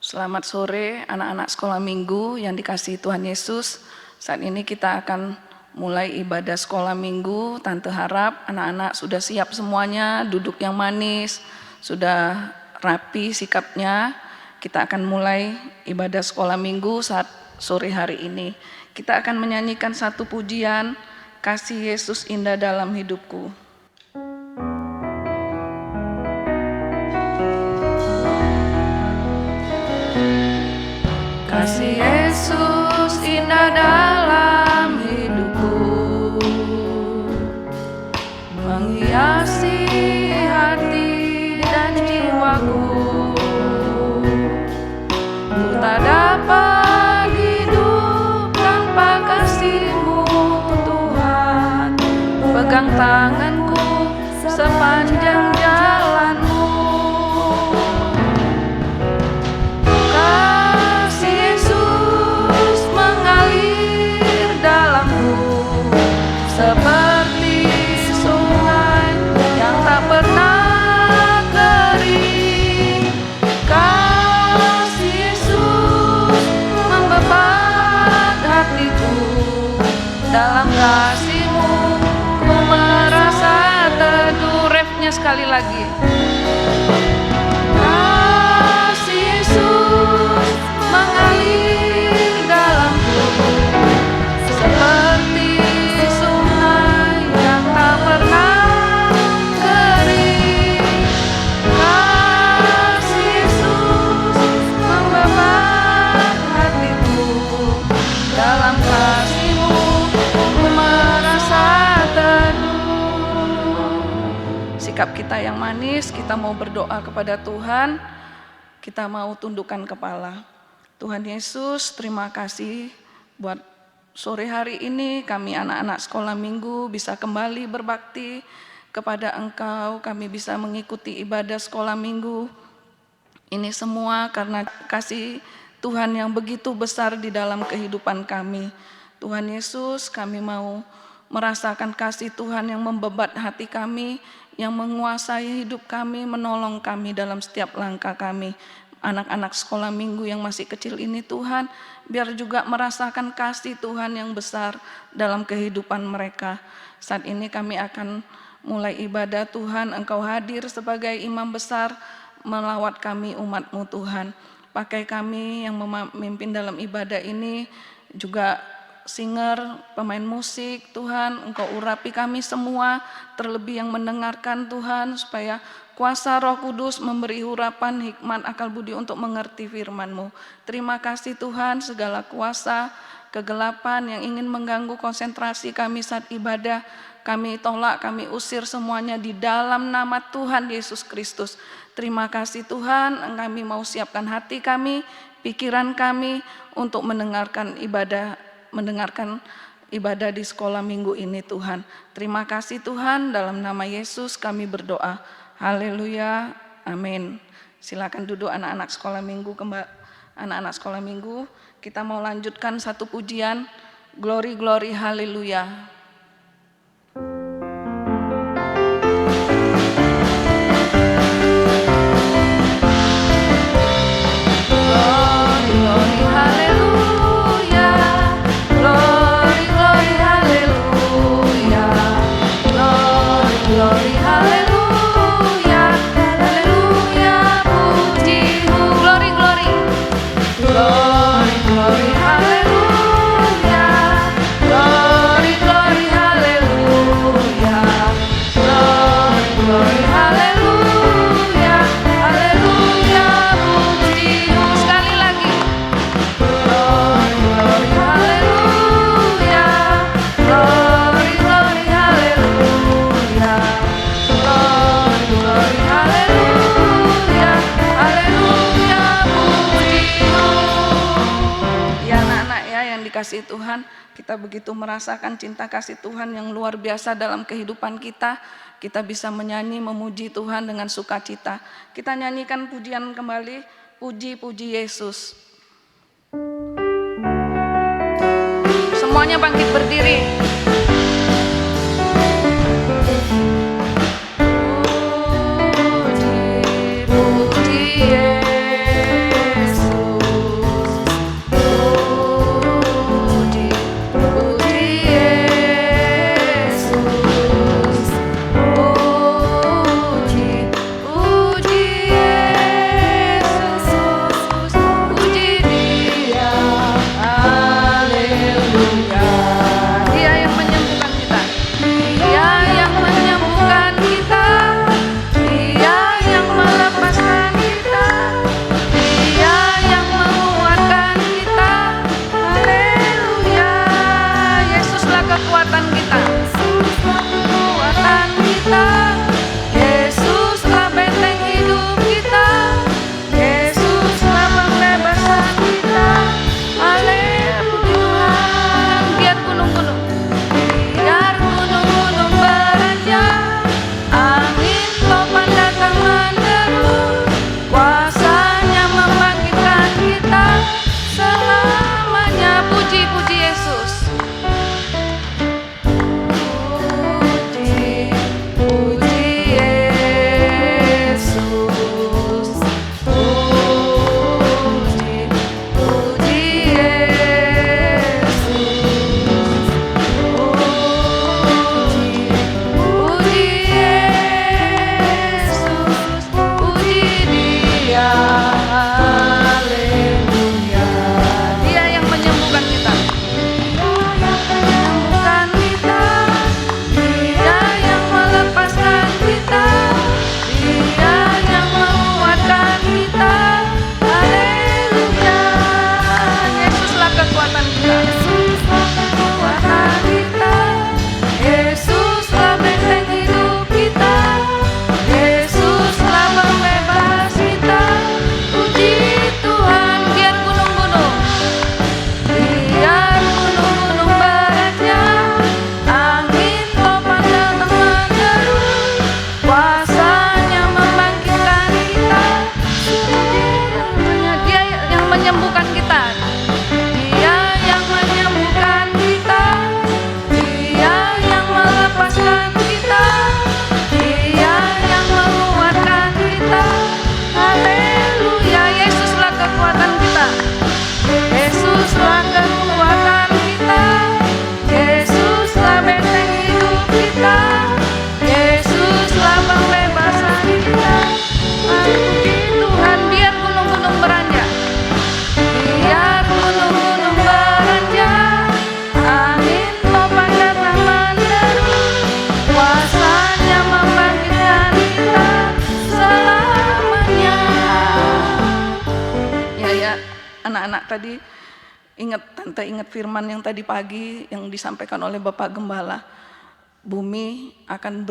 Selamat sore anak-anak sekolah minggu yang dikasihi Tuhan Yesus. Saat ini kita akan mulai ibadah sekolah minggu. Tante harap anak-anak sudah siap semuanya, duduk yang manis, sudah rapi sikapnya. Kita akan mulai ibadah sekolah minggu saat sore hari ini. Kita akan menyanyikan satu pujian, Kasih Yesus Indah Dalam Hidupku. Kasih Yesus indah dalam hidupku, menghiasi hati dan jiwaku. Ku tak dapat hidup tanpa kasih-Mu, Tuhan. Pegang tanganku sepanjang jalan-Mu. Seperti sungai yang tak pernah kering, kasih Yesus membebat hatiku. Dalam kasih-Mu ku merasa teduh. Refnya sekali lagi. Kasih Yesus mengalir dalamku seperti sikap kita yang manis. Kita mau berdoa kepada Tuhan, kita mau tundukkan kepala. Tuhan Yesus, terima kasih buat sore hari ini kami anak-anak sekolah minggu bisa kembali berbakti kepada Engkau. Kami bisa mengikuti ibadah sekolah minggu ini semua karena kasih Tuhan yang begitu besar di dalam kehidupan kami. Tuhan Yesus, kami mau merasakan kasih Tuhan yang membebat hati kami, yang menguasai hidup kami, menolong kami dalam setiap langkah kami. Anak-anak sekolah minggu yang masih kecil ini Tuhan, biar juga merasakan kasih Tuhan yang besar dalam kehidupan mereka. Saat ini kami akan mulai ibadah Tuhan, Engkau hadir sebagai imam besar, melawat kami umat-Mu Tuhan. Pakai kami yang memimpin dalam ibadah ini, juga singer, pemain musik, Tuhan, Engkau urapi kami semua, terlebih yang mendengarkan Tuhan, supaya kuasa Roh Kudus memberi urapan, hikmat, akal budi untuk mengerti firman-Mu. Terima kasih Tuhan, segala kuasa, kegelapan yang ingin mengganggu konsentrasi kami saat ibadah, kami tolak, kami usir semuanya di dalam nama Tuhan Yesus Kristus. Terima kasih Tuhan, kami mau siapkan hati kami, pikiran kami untuk mendengarkan ibadah di sekolah minggu ini Tuhan. Terima kasih Tuhan, dalam nama Yesus kami berdoa. Haleluya, amin. Silakan duduk anak-anak sekolah minggu. Anak-anak sekolah minggu, kita mau lanjutkan satu pujian, Glory Glory Haleluya. Kasih Tuhan, kita begitu merasakan cinta kasih Tuhan yang luar biasa dalam kehidupan kita. Kita bisa menyanyi memuji Tuhan dengan sukacita. Kita nyanyikan pujian kembali, puji-puji Yesus. Semuanya bangkit berdiri. Puji, puji Yesus. anak-anak tadi tante ingat firman yang tadi pagi yang disampaikan oleh Bapak Gembala. Bumi akan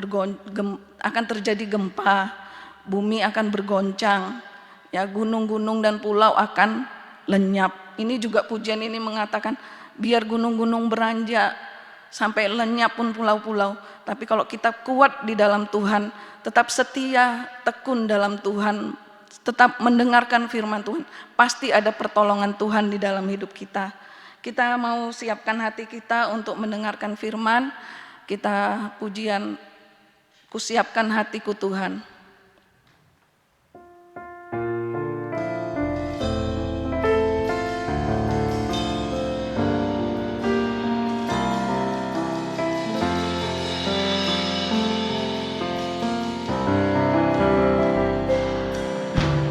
terjadi gempa, bumi akan bergoncang, ya gunung-gunung dan pulau akan lenyap. Ini juga pujian ini mengatakan biar gunung-gunung beranjak sampai lenyap pun pulau-pulau, tapi kalau kita kuat di dalam Tuhan, tetap setia, tekun dalam Tuhan, tetap mendengarkan firman Tuhan, pasti ada pertolongan Tuhan di dalam hidup kita. Kita mau siapkan hati kita untuk mendengarkan firman. Kita pujian, kusiapkan hatiku Tuhan.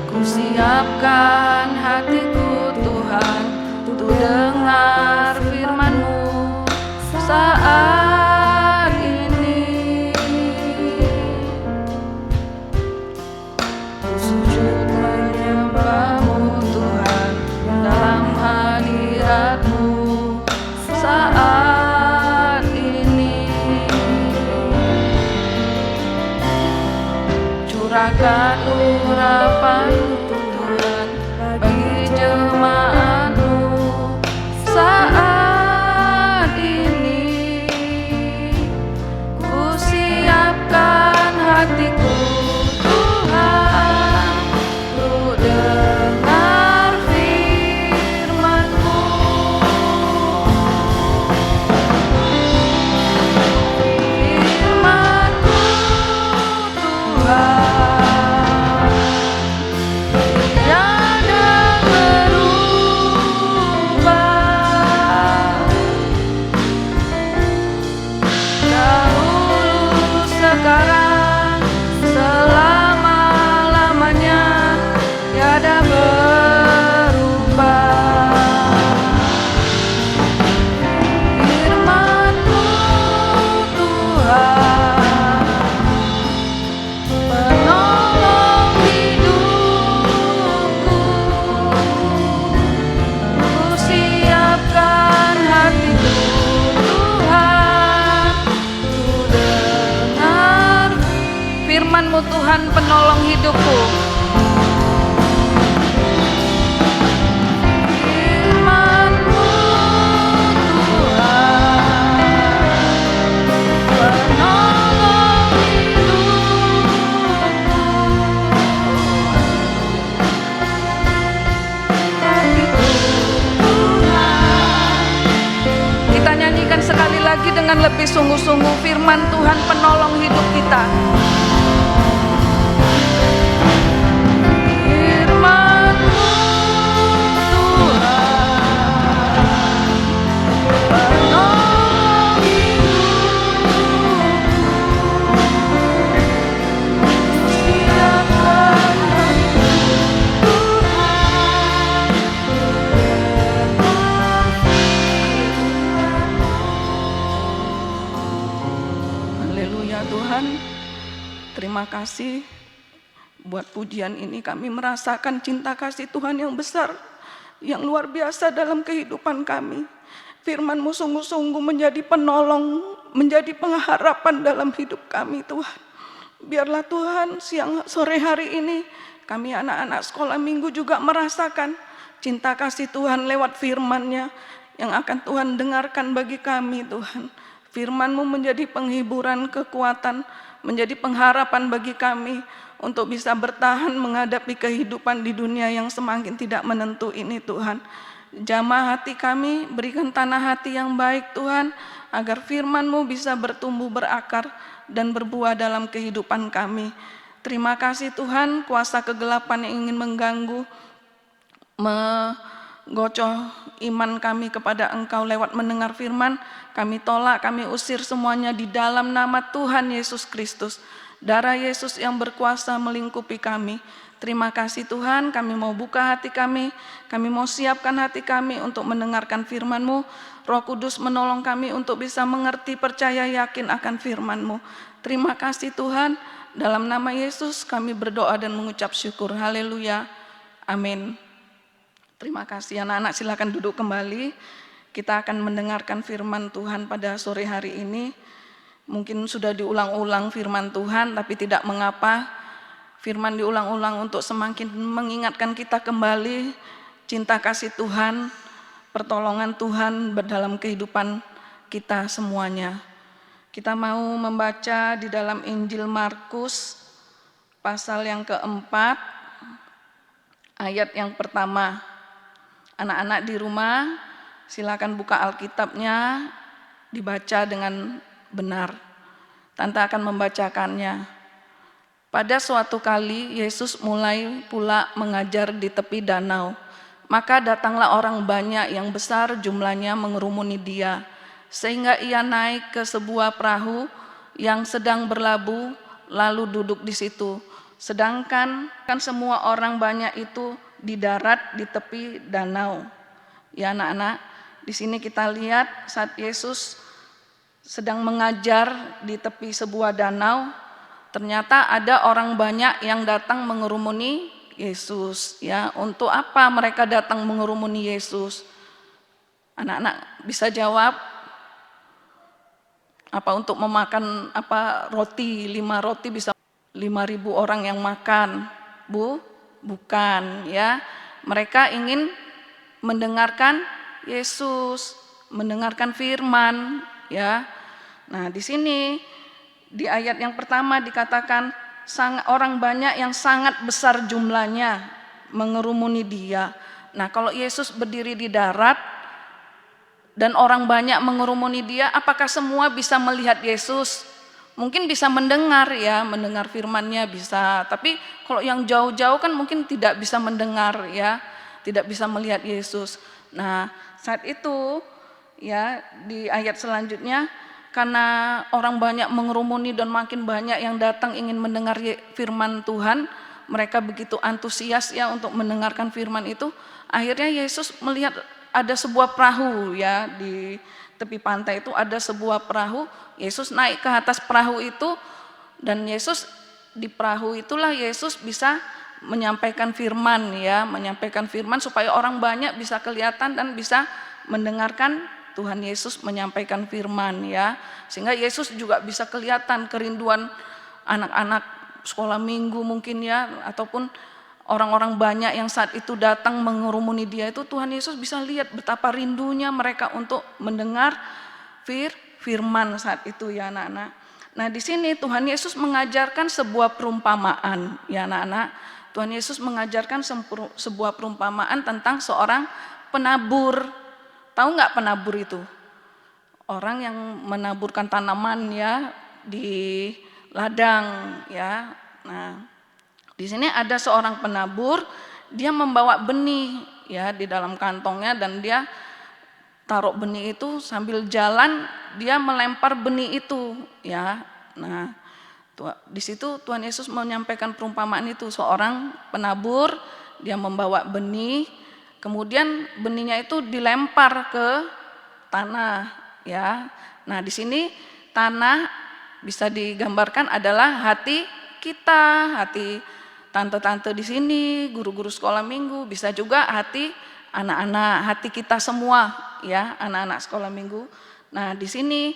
Kusiapkan hatiku Tuhan untuk dengar firman-Mu saat ini. Sujud menyembah-Mu Tuhan dalam hadirat-Mu saat ini. Curahkan urapan Tuhan bagi jemaat-Mu saat ini. Kusiapkan hatiku Tuhan untuk dengar firman-Mu. Firman-Mu Tuhan sekarang selama-lamanya tiada berubah. Firman-Mu Tuhan penolong hidupku. Kusiapkan hatiku Tuhan untuk dengar firman-Mu Tuhan penolong hidupku. Firman-Mu Tuhan penolong hidupku. Hatiku Tuhan. Kita nyanyikan sekali lagi dengan lebih sungguh-sungguh, firman Tuhan penolong hidup kita. Firman-Mu Tuhan penolong hidupku. Siapkan hatiku Tuhan dengar firman-Mu. Haleluya Tuhan, terima kasih buat pujian ini. Kami merasakan cinta kasih Tuhan yang besar, yang luar biasa dalam kehidupan kami. Firman-Mu sungguh-sungguh menjadi penolong, menjadi pengharapan dalam hidup kami Tuhan. Biarlah Tuhan sore hari ini kami anak-anak sekolah minggu juga merasakan cinta kasih Tuhan lewat firman-Nya yang akan Tuhan dengarkan bagi kami Tuhan. Firman-Mu menjadi penghiburan, kekuatan, menjadi pengharapan bagi kami untuk bisa bertahan menghadapi kehidupan di dunia yang semakin tidak menentu ini Tuhan. Jamah hati kami, berikan tanah hati yang baik Tuhan, agar firman-Mu bisa bertumbuh berakar dan berbuah dalam kehidupan kami. Terima kasih Tuhan, kuasa kegelapan yang ingin mengganggu, menggocoh iman kami kepada Engkau lewat mendengar firman, kami tolak, kami usir semuanya di dalam nama Tuhan Yesus Kristus. Darah Yesus yang berkuasa melingkupi kami. Terima kasih Tuhan, kami mau buka hati kami mau siapkan hati kami untuk mendengarkan firman-Mu. Roh Kudus menolong kami untuk bisa mengerti, percaya, yakin akan firman-Mu. Terima kasih Tuhan, dalam nama Yesus kami berdoa dan mengucap syukur. Haleluya, amin. Terima kasih anak-anak, silakan duduk kembali. Kita akan mendengarkan firman Tuhan pada sore hari ini. Mungkin sudah diulang-ulang firman Tuhan, tapi tidak mengapa. Firman diulang-ulang untuk semakin mengingatkan kita kembali cinta kasih Tuhan, pertolongan Tuhan dalam kehidupan kita semuanya. Kita mau membaca di dalam Injil Markus pasal yang keempat, ayat yang pertama. Anak-anak di rumah silakan buka Alkitabnya, dibaca dengan benar. Tante akan membacakannya. Pada suatu kali Yesus mulai pula mengajar di tepi danau. Maka datanglah orang banyak yang besar jumlahnya mengerumuni dia, sehingga ia naik ke sebuah perahu yang sedang berlabuh, lalu duduk di situ. Sedangkan semua orang banyak itu di darat di tepi danau. Ya anak-anak, di sini kita lihat saat Yesus sedang mengajar di tepi sebuah danau, ternyata ada orang banyak yang datang mengerumuni Yesus. Ya, untuk apa mereka datang mengerumuni Yesus? Anak-anak bisa jawab? Apa untuk memakan roti, 5 roti bisa 5.000 orang yang makan? Bukan, ya. Mereka ingin mendengarkan Yesus, mendengarkan firman, ya. Nah, di sini di ayat yang pertama dikatakan orang banyak yang sangat besar jumlahnya mengerumuni dia. Nah, kalau Yesus berdiri di darat dan orang banyak mengerumuni dia, apakah semua bisa melihat Yesus? Mungkin bisa mendengar, ya, mendengar firman-Nya bisa. Tapi kalau yang jauh-jauh kan mungkin tidak bisa mendengar, ya, tidak bisa melihat Yesus. Nah, saat itu, ya, di ayat selanjutnya, karena orang banyak mengerumuni dan makin banyak yang datang ingin mendengar firman Tuhan, mereka begitu antusias, ya, untuk mendengarkan firman itu. Akhirnya Yesus melihat ada sebuah perahu, ya, di tepi pantai itu ada sebuah perahu. Yesus naik ke atas perahu itu, dan Yesus di perahu itulah Yesus bisa menyampaikan firman, ya, menyampaikan firman supaya orang banyak bisa kelihatan dan bisa mendengarkan Tuhan Yesus menyampaikan firman, ya. Sehingga Yesus juga bisa kelihatan kerinduan anak-anak sekolah minggu mungkin, ya, ataupun orang-orang banyak yang saat itu datang mengerumuni dia itu, Tuhan Yesus bisa lihat betapa rindunya mereka untuk mendengar firman saat itu, ya anak-anak. Nah, di sini Tuhan Yesus mengajarkan sebuah perumpamaan, ya anak-anak. Tuhan Yesus mengajarkan sebuah perumpamaan tentang seorang penabur. Tahu nggak penabur itu? Orang yang menaburkan tanaman, ya, di ladang, ya. Nah, di sini ada seorang penabur, dia membawa benih, ya, di dalam kantongnya, dan dia taruh benih itu sambil jalan dia melempar benih itu, ya. Nah, di situ Tuhan Yesus menyampaikan perumpamaan itu, seorang penabur dia membawa benih, kemudian benihnya itu dilempar ke tanah, ya. Nah, di sini tanah bisa digambarkan adalah hati kita, hati tante-tante di sini, guru-guru sekolah minggu, bisa juga hati anak-anak, hati kita semua, ya, anak-anak sekolah minggu. Nah, di sini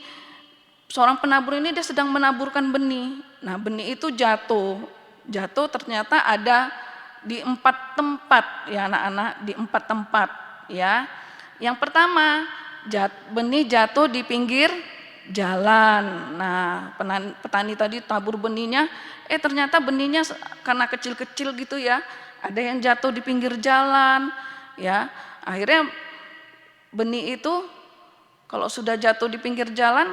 seorang penabur ini dia sedang menaburkan benih. Nah, benih itu jatuh ternyata ada di 4 tempat, ya anak-anak, di 4 tempat, ya. Yang pertama, benih jatuh di pinggir jalan. Nah, petani tadi tabur benihnya, ternyata benihnya karena kecil-kecil gitu, ya, ada yang jatuh di pinggir jalan, ya. Akhirnya benih itu kalau sudah jatuh di pinggir jalan,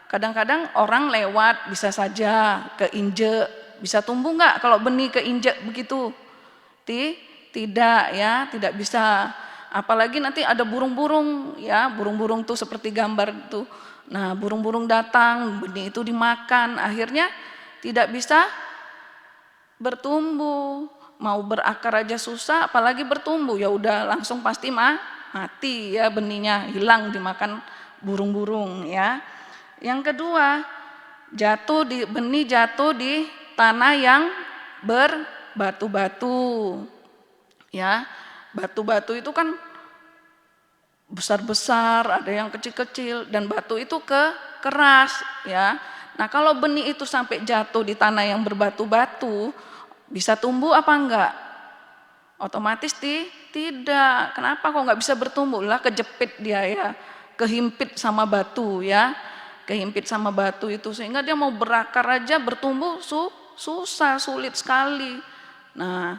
kadang-kadang orang lewat bisa saja keinjek. Bisa tumbuh nggak kalau benih keinjek begitu? Tidak, ya, tidak bisa. Apalagi nanti ada burung-burung, ya, burung-burung tuh seperti gambar itu. Nah, burung-burung datang, benih itu dimakan, akhirnya tidak bisa bertumbuh. Mau berakar aja susah, apalagi bertumbuh, ya udah langsung pasti mati, ya, benihnya hilang dimakan burung-burung, ya. Yang kedua, benih jatuh di tanah yang berbatu-batu, ya. batu-batu itu kan besar-besar, ada yang kecil-kecil, dan batu itu keras ya. Nah kalau benih itu sampai jatuh di tanah yang berbatu-batu, bisa tumbuh apa enggak? Otomatis tidak. Kenapa kok nggak bisa bertumbuh? Lah kejepit dia ya, kehimpit sama batu ya, kehimpit sama batu itu, sehingga dia mau berakar aja bertumbuh susah, sulit sekali. Nah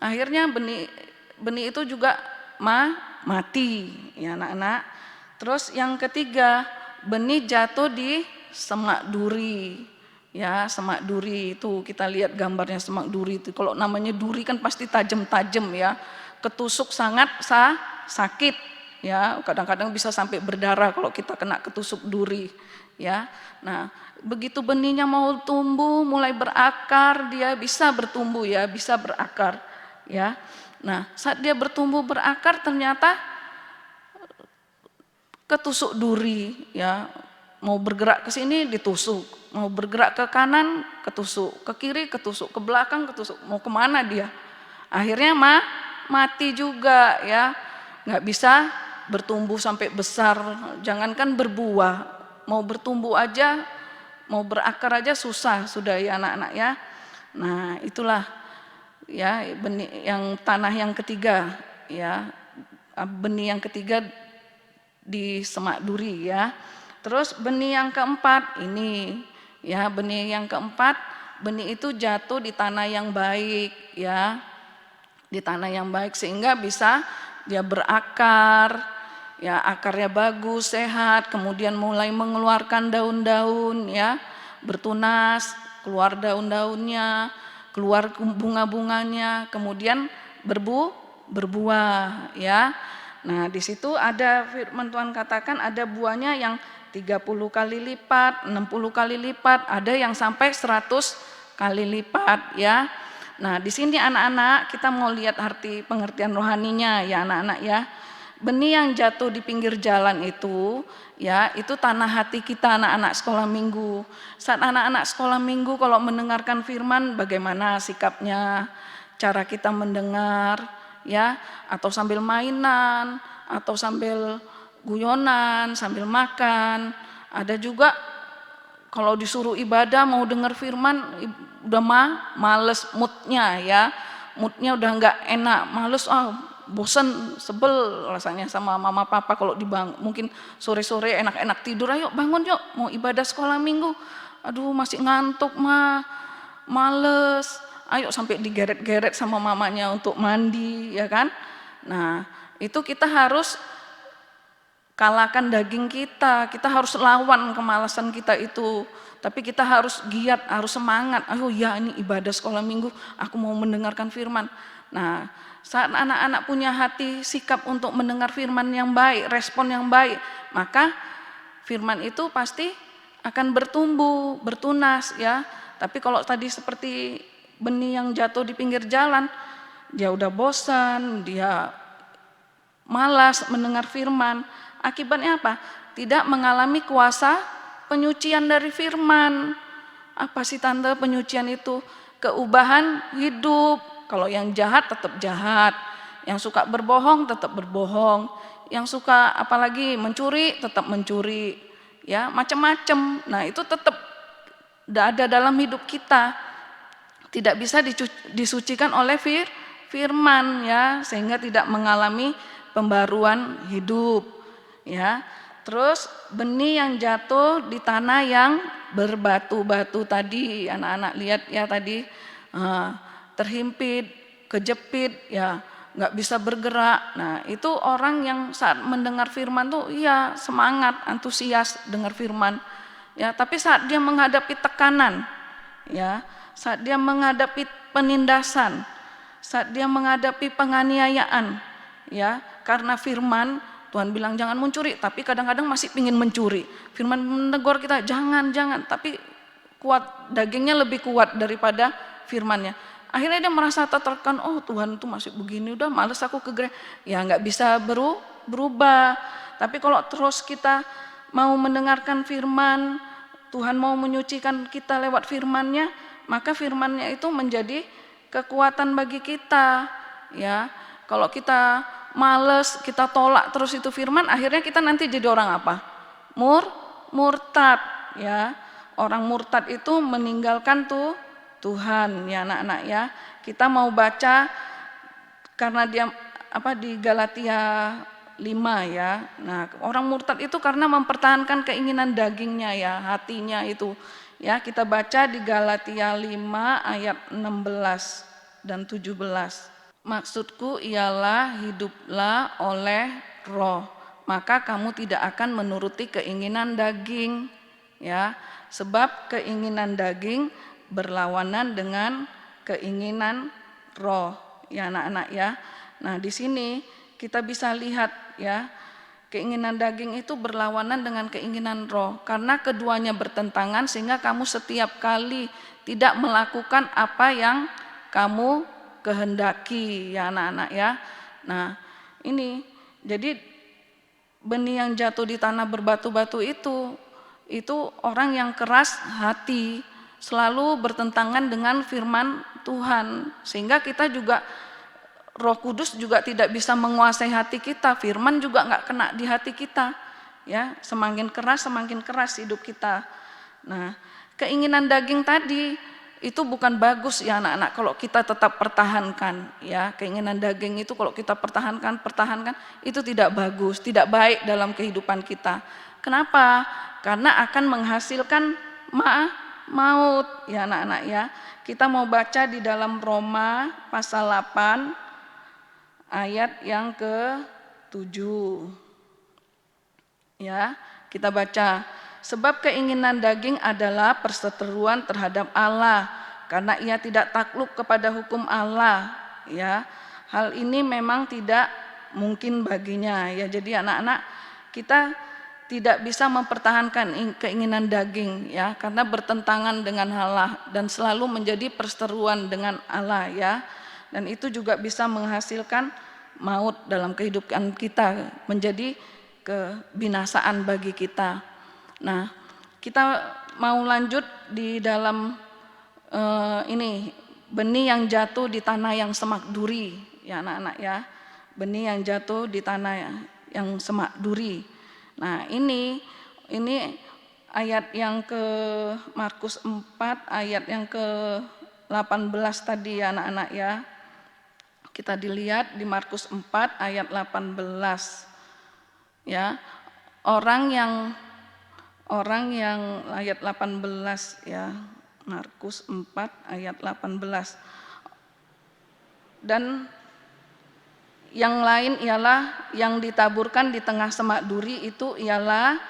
akhirnya benih itu juga mati ya anak-anak. Terus yang ketiga, benih jatuh di semak duri ya. Semak duri itu kita lihat gambarnya, semak duri itu kalau namanya duri kan pasti tajam-tajam ya, ketusuk sangat sakit ya, kadang-kadang bisa sampai berdarah kalau kita kena ketusuk duri ya. Nah begitu benihnya mau tumbuh mulai berakar, dia bisa bertumbuh ya, bisa berakar ya. Nah saat dia bertumbuh berakar ternyata ketusuk duri ya, mau bergerak ke sini ditusuk, mau bergerak ke kanan ketusuk, ke kiri ketusuk, ke belakang ketusuk, mau kemana dia? Akhirnya mati juga ya, nggak bisa bertumbuh sampai besar, jangankan berbuah, mau bertumbuh aja, mau berakar aja susah sudah ya anak-anak ya. Nah itulah ya benih yang tanah yang ketiga ya, benih yang ketiga di semak duri ya. Terus benih yang keempat ini ya, benih yang keempat, benih itu jatuh di tanah yang baik ya, di tanah yang baik sehingga bisa dia berakar ya, akarnya bagus, sehat, kemudian mulai mengeluarkan daun-daun ya, bertunas, keluar daun-daunnya, keluar bunga-bunganya, kemudian berbuah ya. Nah di situ ada firman Tuhan katakan ada buahnya yang 30 kali lipat, 60 kali lipat, ada yang sampai 100 kali lipat ya. Nah di sini anak-anak kita mau lihat arti pengertian rohaninya ya anak-anak ya. Benih yang jatuh di pinggir jalan itu ya, itu tanah hati kita anak-anak sekolah minggu. Saat anak-anak sekolah minggu kalau mendengarkan firman, bagaimana sikapnya, cara kita mendengar ya, atau sambil mainan, atau sambil guyonan, sambil makan. Ada juga kalau disuruh ibadah mau dengar firman udah males moodnya ya, moodnya udah nggak enak, males, bosan, sebel rasanya sama mama papa kalau dibangun. Mungkin sore-sore enak-enak tidur, ayo bangun yuk mau ibadah sekolah minggu, aduh masih ngantuk males, ayo sampai digeret-geret sama mamanya untuk mandi ya kan. Nah itu kita harus kalahkan daging kita harus lawan kemalasan kita itu, tapi kita harus giat, harus semangat. Oh ya ini ibadah sekolah minggu, aku mau mendengarkan firman. Nah saat anak-anak punya hati sikap untuk mendengar firman yang baik, respon yang baik, maka firman itu pasti akan bertumbuh, bertunas ya. Tapi kalau tadi seperti benih yang jatuh di pinggir jalan, dia udah bosan, dia malas mendengar firman. Akibatnya apa? Tidak mengalami kuasa penyucian dari firman. Apa sih tante penyucian itu? Keubahan hidup. Kalau yang jahat tetap jahat, yang suka berbohong tetap berbohong, yang suka apalagi mencuri tetap mencuri, ya macam-macam. Nah itu tetap ada dalam hidup kita, tidak bisa disucikan oleh firman ya, sehingga tidak mengalami pembaruan hidup ya. Terus benih yang jatuh di tanah yang berbatu-batu tadi, anak-anak lihat ya tadi, terhimpit, kejepit ya, nggak bisa bergerak. Nah itu orang yang saat mendengar firman tuh iya semangat, antusias dengar firman ya, tapi saat dia menghadapi tekanan ya, saat dia menghadapi penindasan, saat dia menghadapi penganiayaan ya, karena firman Tuhan bilang jangan mencuri, tapi kadang-kadang masih pingin mencuri. Firman menegur kita jangan, tapi kuat, dagingnya lebih kuat daripada firmannya. Akhirnya dia merasa tertekan, oh Tuhan itu masih begini, udah males aku ke gereja. Ya nggak bisa berubah. Tapi kalau terus kita mau mendengarkan firman, Tuhan mau menyucikan kita lewat firman-Nya, maka firman-Nya itu menjadi kekuatan bagi kita ya. Kalau kita males, kita tolak terus itu firman, akhirnya kita nanti jadi orang apa? Murtad, ya. Orang murtad itu meninggalkan Tuhan, ya anak-anak ya. Kita mau baca karena dia di Galatia 5 ya. Nah, orang murtad itu karena mempertahankan keinginan dagingnya ya, hatinya itu. Ya, kita baca di Galatia 5 ayat 16 dan 17. Maksudku ialah hiduplah oleh roh, maka kamu tidak akan menuruti keinginan daging, ya. Sebab keinginan daging berlawanan dengan keinginan roh, ya anak-anak ya. Nah, di sini kita bisa lihat ya, keinginan daging itu berlawanan dengan keinginan roh, karena keduanya bertentangan sehingga kamu setiap kali tidak melakukan apa yang kamu kehendaki, ya anak-anak ya. Nah, ini jadi benih yang jatuh di tanah berbatu-batu itu orang yang keras hati, selalu bertentangan dengan firman Tuhan, sehingga kita juga Roh Kudus juga tidak bisa menguasai hati kita, firman juga nggak kena di hati kita, ya. Semakin keras hidup kita. Nah, keinginan daging tadi itu bukan bagus ya anak-anak kalau kita tetap pertahankan, ya. Keinginan daging itu kalau kita pertahankan itu tidak bagus, tidak baik dalam kehidupan kita. Kenapa? Karena akan menghasilkan maut, ya anak-anak ya. Kita mau baca di dalam Roma pasal 8 ayat yang ke-7. Ya, kita baca. Sebab keinginan daging adalah perseteruan terhadap Allah, karena ia tidak takluk kepada hukum Allah, ya. Hal ini memang tidak mungkin baginya, ya. Jadi anak-anak, kita tidak bisa mempertahankan keinginan daging, ya, karena bertentangan dengan Allah dan selalu menjadi perseteruan dengan Allah, ya. Dan itu juga bisa menghasilkan maut dalam kehidupan kita, menjadi kebinasaan bagi kita. Nah, kita mau lanjut di dalam ini benih yang jatuh di tanah yang semak duri, ya anak-anak ya. Benih yang jatuh di tanah yang semak duri. Nah, ini ayat yang ke Markus 4 ayat yang ke 18 tadi ya anak-anak ya. Kita dilihat di Markus 4 ayat 18. Ya. Orang yang ayat 18 ya, Markus 4 ayat 18. Dan yang lain ialah yang ditaburkan di tengah semak duri itu ialah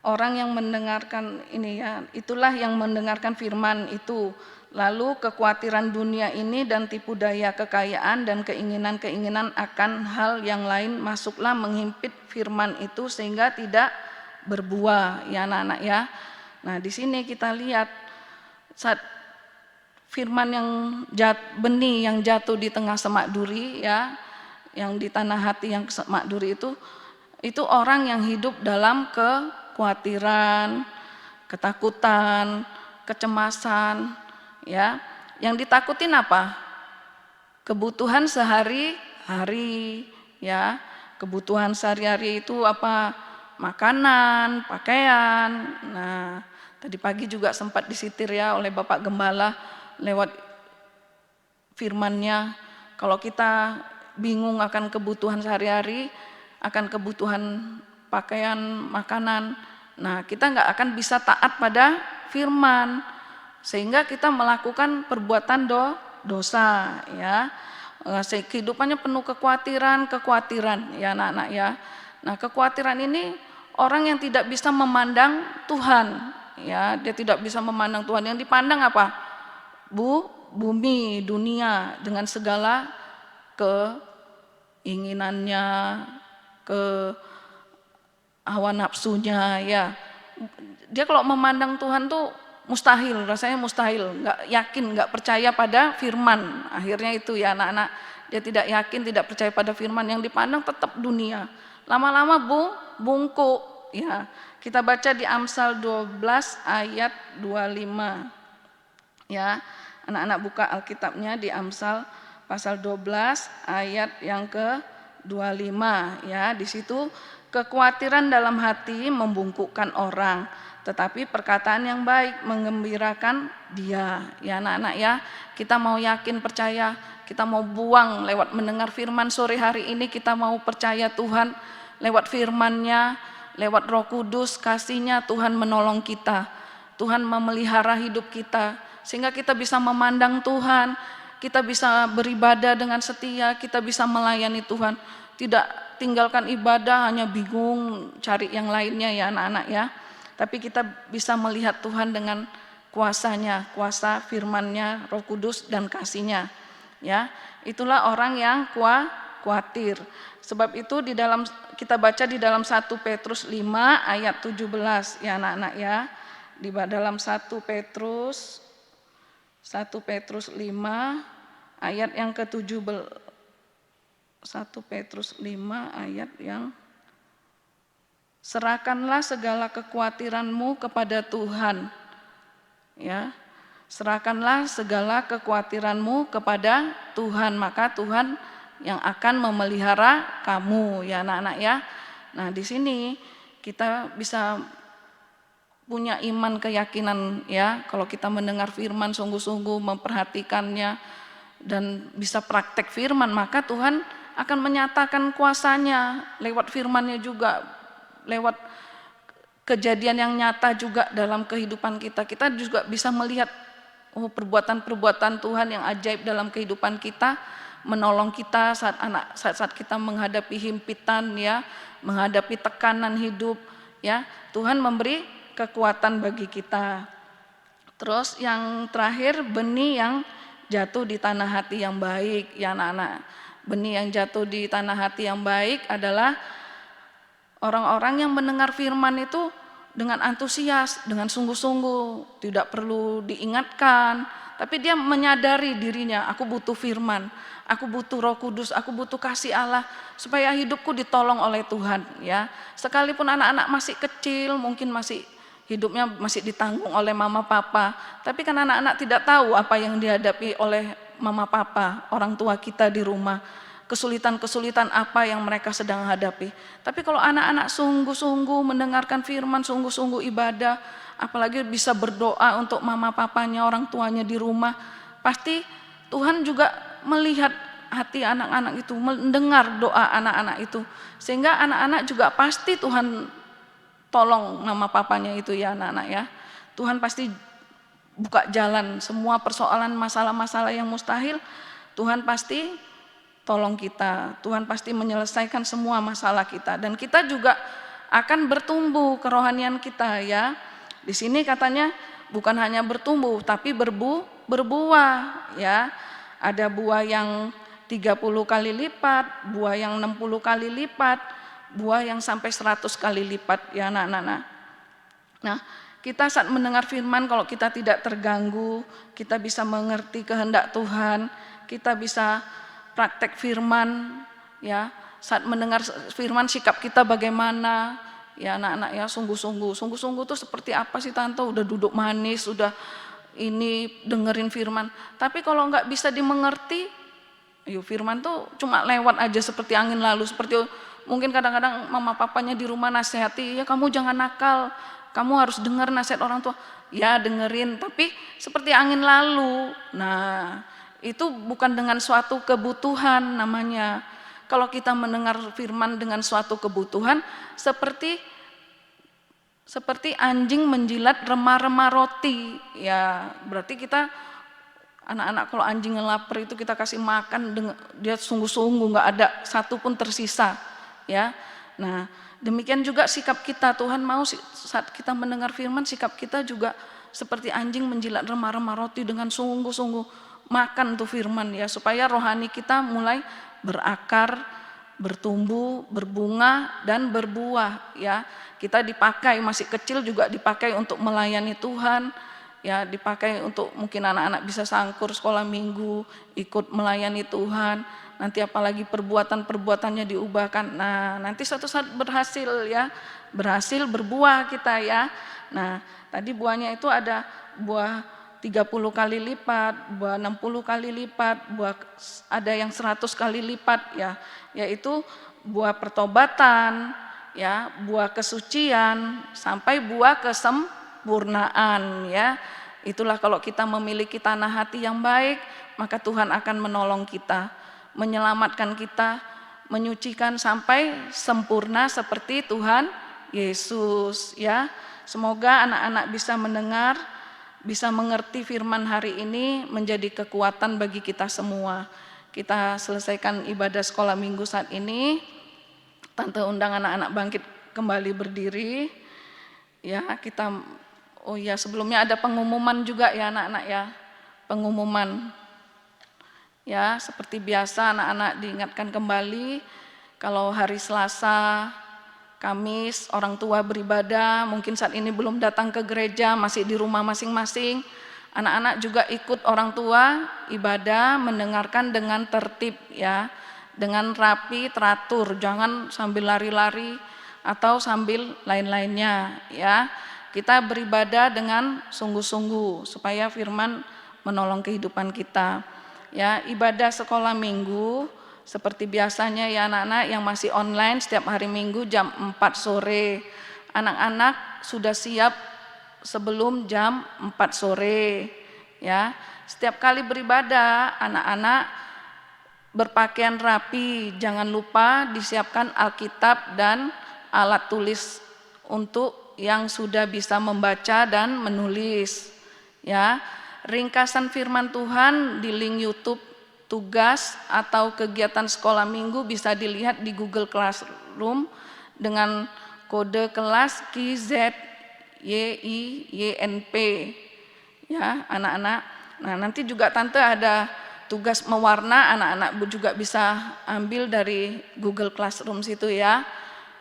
orang yang mendengarkan ini ya, itulah yang mendengarkan firman itu. Lalu kekhawatiran dunia ini dan tipu daya kekayaan dan keinginan-keinginan akan hal yang lain masuklah menghimpit firman itu sehingga tidak berbuah, ya anak-anak ya. Nah, di sini kita lihat saat firman yang benih yang jatuh di tengah semak duri ya, yang di tanah hati yang semak duri itu orang yang hidup dalam kekhawatiran, ketakutan, kecemasan ya. Yang ditakutin apa? Kebutuhan sehari-hari ya. Kebutuhan sehari-hari itu apa? Makanan, pakaian. Nah, tadi pagi juga sempat disitir ya oleh Bapak Gembala lewat firman-Nya. Kalau kita bingung akan kebutuhan sehari-hari, akan kebutuhan pakaian, makanan, nah kita nggak akan bisa taat pada firman, sehingga kita melakukan perbuatan dosa ya. Kehidupannya penuh kekhawatiran ya anak-anak ya. Nah, kekhawatiran ini orang yang tidak bisa memandang Tuhan, ya, dia tidak bisa memandang Tuhan. Yang dipandang apa? Bumi, dunia dengan segala keinginannya, hawa nafsunya, ya. Dia kalau memandang Tuhan tuh mustahil, rasanya mustahil, nggak yakin, nggak percaya pada firman. Akhirnya itu ya anak-anak, dia tidak yakin, tidak percaya pada firman. Yang dipandang tetap dunia. Lama-lama bungkuk ya. Kita baca di Amsal 12 ayat 25. Ya. Anak-anak buka Alkitabnya di Amsal pasal 12 ayat yang ke-25 ya. Di situ kekhawatiran dalam hati membungkukkan orang, tetapi perkataan yang baik menggembirakan dia. Ya anak-anak ya, kita mau yakin percaya, kita mau buang lewat mendengar firman sore hari ini, kita mau percaya Tuhan lewat firman-Nya, lewat Roh Kudus kasih-Nya Tuhan menolong kita. Tuhan memelihara hidup kita sehingga kita bisa memandang Tuhan, kita bisa beribadah dengan setia, kita bisa melayani Tuhan. Tidak tinggalkan ibadah hanya bingung cari yang lainnya ya anak-anak ya. Tapi kita bisa melihat Tuhan dengan kuasa-Nya, kuasa firman-Nya, Roh Kudus dan kasih-Nya. Ya, itulah orang yang khawatir. Sebab itu di dalam kita baca di dalam 1 Petrus 5 ayat 17 ya anak-anak ya. Di dalam 1 Petrus 5 ayat yang ke-17. 1 Petrus 5 ayat yang serahkanlah segala kekhawatiranmu kepada Tuhan. Ya. Serahkanlah segala kekhawatiranmu kepada Tuhan, maka Tuhan yang akan memelihara kamu ya anak-anak ya. Nah, di sini kita bisa punya iman keyakinan ya, kalau kita mendengar firman sungguh-sungguh memperhatikannya dan bisa praktek firman, maka Tuhan akan menyatakan kuasa-Nya lewat firman-Nya juga, lewat kejadian yang nyata juga dalam kehidupan kita. Kita juga bisa melihat perbuatan-perbuatan Tuhan yang ajaib dalam kehidupan kita, menolong kita saat kita menghadapi himpitan ya, menghadapi tekanan hidup ya. Tuhan memberi kekuatan bagi kita. Terus yang terakhir, benih yang jatuh di tanah hati yang baik ya anak-anak. Benih yang jatuh di tanah hati yang baik adalah orang-orang yang mendengar firman itu dengan antusias, dengan sungguh-sungguh, tidak perlu diingatkan, tapi dia menyadari dirinya, aku butuh firman, aku butuh Roh Kudus, aku butuh kasih Allah supaya hidupku ditolong oleh Tuhan ya. Sekalipun anak-anak masih kecil, mungkin hidupnya masih ditanggung oleh mama papa, tapi kan anak-anak tidak tahu apa yang dihadapi oleh mama papa, orang tua kita di rumah, kesulitan-kesulitan apa yang mereka sedang hadapi. Tapi kalau anak-anak sungguh-sungguh mendengarkan firman, sungguh-sungguh ibadah, apalagi bisa berdoa untuk mama papanya, orang tuanya di rumah, pasti Tuhan juga melihat hati anak-anak itu, mendengar doa anak-anak itu, sehingga anak-anak juga pasti Tuhan tolong mama papanya itu ya anak-anak ya. Tuhan pasti buka jalan semua persoalan masalah-masalah yang mustahil, Tuhan pasti tolong kita. Tuhan pasti menyelesaikan semua masalah kita dan kita juga akan bertumbuh kerohanian kita ya. Di sini katanya bukan hanya bertumbuh tapi berbuah ya. Ada buah yang 30 kali lipat, buah yang 60 kali lipat, buah yang sampai 100 kali lipat ya anak-anak. Nah, kita saat mendengar firman kalau kita tidak terganggu, kita bisa mengerti kehendak Tuhan, kita bisa praktek firman ya. Saat mendengar firman sikap kita bagaimana ya anak-anak ya, sungguh-sungguh itu seperti apa sih tante, udah duduk manis, udah ini dengerin firman, tapi kalau nggak bisa dimengerti, yuk firman tuh cuma lewat aja seperti angin lalu, seperti mungkin kadang-kadang mama papanya di rumah nasihati, ya kamu jangan nakal, kamu harus dengar nasihat orang tua, ya dengerin, tapi seperti angin lalu. Nah itu bukan dengan suatu kebutuhan namanya. Kalau kita mendengar firman dengan suatu kebutuhan, seperti anjing menjilat remah-remah roti, ya berarti kita anak-anak kalau anjing lapar itu kita kasih makan, dia sungguh-sungguh nggak ada satu pun tersisa, ya. Nah demikian juga sikap kita, Tuhan mau saat kita mendengar firman sikap kita juga seperti anjing menjilat remah-remah roti dengan sungguh-sungguh makan tuh firman ya, supaya rohani kita mulai berakar, bertumbuh, berbunga dan berbuah ya. Kita dipakai masih kecil juga dipakai untuk melayani Tuhan ya, dipakai untuk mungkin anak-anak bisa sangkur sekolah minggu, ikut melayani Tuhan. Nanti apalagi perbuatan-perbuatannya diubahkan. Nah, nanti suatu saat berhasil ya, berhasil berbuah kita ya. Nah, tadi buahnya itu ada buah 30 kali lipat, buah 60 kali lipat, buah ada yang 100 kali lipat ya, yaitu buah pertobatan, ya, buah kesucian sampai buah kesempurnaan ya. Itulah kalau kita memiliki tanah hati yang baik, maka Tuhan akan menolong kita, menyelamatkan kita, menyucikan sampai sempurna seperti Tuhan Yesus ya. Semoga anak-anak bisa mendengar, bisa mengerti firman hari ini menjadi kekuatan bagi kita semua. Kita selesaikan ibadah sekolah minggu saat ini. Tante undang anak-anak bangkit kembali berdiri. Ya, sebelumnya ada pengumuman juga ya anak-anak ya. Pengumuman. Ya, seperti biasa anak-anak diingatkan kembali kalau hari Selasa, Kamis, orang tua beribadah, mungkin saat ini belum datang ke gereja, masih di rumah masing-masing. Anak-anak juga ikut orang tua ibadah, mendengarkan dengan tertib ya, dengan rapi, teratur, jangan sambil lari-lari atau sambil lain-lainnya ya. Kita beribadah dengan sungguh-sungguh supaya firman menolong kehidupan kita. Ya, ibadah sekolah minggu seperti biasanya ya anak-anak yang masih online setiap hari Minggu jam 4 sore. Anak-anak sudah siap sebelum jam 4 sore ya. Setiap kali beribadah anak-anak berpakaian rapi, jangan lupa disiapkan Alkitab dan alat tulis untuk yang sudah bisa membaca dan menulis ya. Ringkasan firman Tuhan di link YouTube tugas atau kegiatan sekolah minggu bisa dilihat di Google Classroom dengan kode kelas KZYIYNP ya anak-anak. Nah nanti juga tante ada tugas mewarna, anak-anak juga bisa ambil dari Google Classroom situ ya.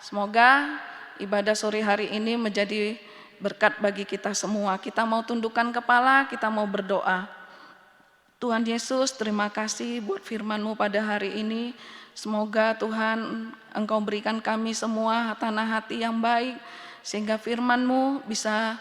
Semoga ibadah sore hari ini menjadi berkat bagi kita semua. Kita mau tundukkan kepala, kita mau berdoa. Tuhan Yesus, terima kasih buat firman-Mu pada hari ini. Semoga Tuhan Engkau berikan kami semua tanah hati yang baik, sehingga firman-Mu bisa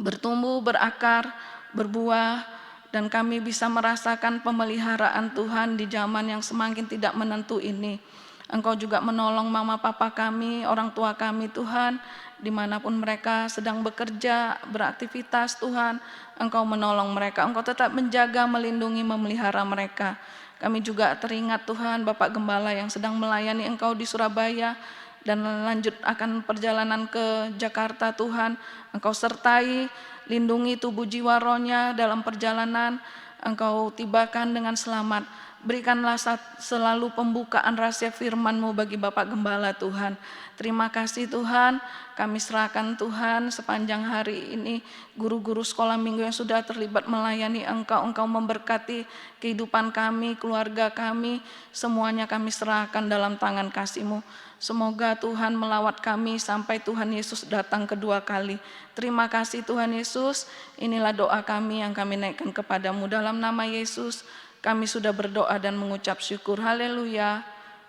bertumbuh, berakar, berbuah, dan kami bisa merasakan pemeliharaan Tuhan di zaman yang semakin tidak menentu ini. Engkau juga menolong mama papa kami, orang tua kami Tuhan, dimanapun mereka sedang bekerja, beraktivitas Tuhan, Engkau menolong mereka, Engkau tetap menjaga, melindungi, memelihara mereka. Kami juga teringat Tuhan Bapak Gembala yang sedang melayani Engkau di Surabaya dan lanjut akan perjalanan ke Jakarta Tuhan, Engkau sertai, lindungi tubuh jiwa rohnya dalam perjalanan, Engkau tibakan dengan selamat. Berikanlah selalu pembukaan rahasia firman-Mu bagi Bapak Gembala Tuhan. Terima kasih Tuhan, kami serahkan Tuhan sepanjang hari ini guru-guru sekolah minggu yang sudah terlibat melayani Engkau. Engkau memberkati kehidupan kami, keluarga kami, semuanya kami serahkan dalam tangan kasih-Mu. Semoga Tuhan melawat kami sampai Tuhan Yesus datang kedua kali. Terima kasih Tuhan Yesus, inilah doa kami yang kami naikkan kepadamu dalam nama Yesus. Kami sudah berdoa dan mengucap syukur. Haleluya.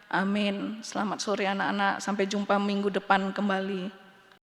Amin. Selamat sore anak-anak. Sampai jumpa minggu depan kembali.